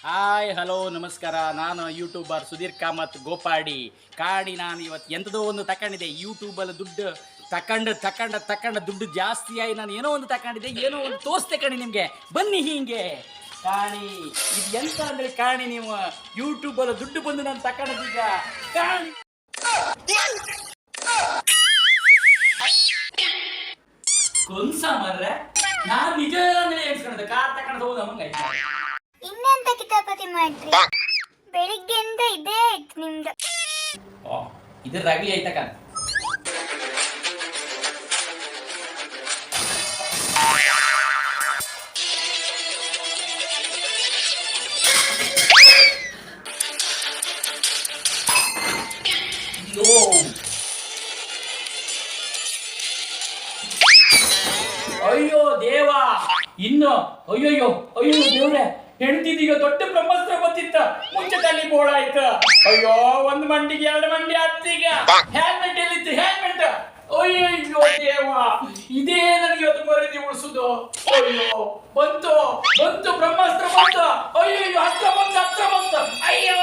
Hi hello ನಮಸ್ಕಾರ. ನಾನು YouTuber Sudhir Kamath Gopadi ಕಾಡಿ. ನಾನು ಇವತ್ತು ಎಂಥದೋ ಒಂದು ತಗೊಂಡಿದ್ದೆ ಯೂಟ್ಯೂಬಲ್ಲಿ ದುಡ್ಡು ತಗೊಂಡು ದುಡ್ಡು ಜಾಸ್ತಿ ಆಗಿ ನಾನು ಏನೋ ಒಂದು ತಗೊಂಡಿದ್ದೆ, ಏನೋ ಒಂದು ತೋರಿಸ್ತೆ ಕಣಿ ನಿಮಗೆ. ಬನ್ನಿ ಹೀಗೆ ಕಾಣಿ. ಇದು ಎಂತ ಅಂದರೆ ಕಾಣಿ, ನೀವು ಯೂಟ್ಯೂಬಲ್ಲಿ ದುಡ್ಡು ಬಂದು ನಾನು ತಗೊಂಡಿದ್ದೀಗ ಕಾಣಿ. ಕೊಂಸ ಮರ್ರೆ, ನಾನು ನಿಜ ಎನ್ಸ್ಕೊಂಡೆ ಕಾರ್ ತಗೊಂಡು ಹೋದ ಮಂಗ. ಇನ್ನೆಂತ ಕಿತಾಪತಿ ಮಾಡ್ರಿ? ಬೆಳಿಗ್ಗೆಯಿಂದ ಇದೇ ಆಯ್ತು ನಿಮ್ದು. ಇದ್ರ ರಗಲಿ ಆಯ್ತಕ್ಕ. ಅಯ್ಯೋ ದೇವಾ, ಇನ್ನು ಅಯ್ಯಯ್ಯೋ ಅಯ್ಯೋ ದೇವ್ರೆ, ಹೆಣ್ತಿದೀಗ ದೊಡ್ಡ ಬ್ರಹ್ಮಾಸ್ತ್ರ ಗೊತ್ತಿತ್ತ, ಮುಂಚೆ ತಲೆ ಬೋಳ ಆಯ್ತು. ಅಯ್ಯೋ, ಒಂದು ಮಂಡಿಗೆ 2 ಮಂಡಿ ಹತ್ತೀಗ. ಹೆಲ್ಮೆಟ್ ಎಲ್ಲಿತ್ತು? ಹೆಲ್ಮೆಟ್. ಅಯ್ಯಯ್ಯೋ ದೇವಾ, ಇದೇ ನನಗೆ ಇವತ್ತು ಮರದಿ ಉಳಿಸುದು. ಅಯ್ಯೋ, ಬಂತು ಬ್ರಹ್ಮಾಸ್ತ್ರ ಬಂತು. ಅಯ್ಯಯ್ಯೋ, ಹತ್ರ ಬಂತು. ಅಯ್ಯೋ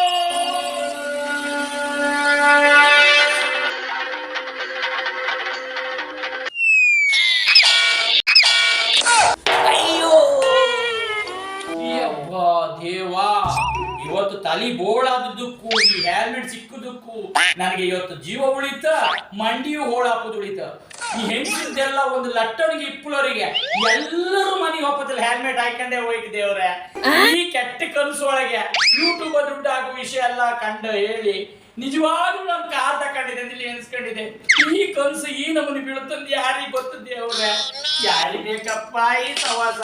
ದೇವಾ, ಇವತ್ತು ತಲೆ ಬೋಳಾದಕ್ಕೂ ಈ ಹೆಲ್ಮೆಟ್ ಸಿಕ್ಕುದಕ್ಕೂ ನನಗೆ ಇವತ್ತು ಜೀವ ಉಳಿತ, ಮಂಡಿಯು ಹೋಳಾಪುದು ಉಳಿತ. ಈ ಹೆಂಗಸರಿಗೆಲ್ಲ ಒಂದು ಲಟ್ಟಣಿಗೆ ಇಪ್ಪಳವರಿಗೆ ಎಲ್ಲರೂ ಮನೆಗೆ ಹೋಗ್ತಲ್ಲ ಹೆಲ್ಮೆಟ್ ಹಾಕೊಂಡೇ ಹೋಯ್ತು. ದೇವ್ರೆ, ಈ ಕೆಟ್ಟ ಕನಸೊಳಗೆ ಯೂಟ್ಯೂಬ್ ದುಡ್ಡು ಆಗೋ ವಿಷಯ ಎಲ್ಲ ಕಂಡು ಹೇಳಿ ನಿಜವಾಗ್ಲೂ ನಾನು ಕಾರ್ ತಕೊಂಡಿದ್ದೆ ಅಂತ ಎನ್ಸ್ಕೊಂಡಿದ್ದೆ. ಈ ಕನಸು ಈ ನಮೂನಿ ಬೀಳುತ್ತಂದು ಯಾರಿಗೆ ಗೊತ್ತು ದೇವ್ರೆ? ಯಾರಿಗೆ ಬೇಕಪ್ಪ ಈ ಸವಾಸ?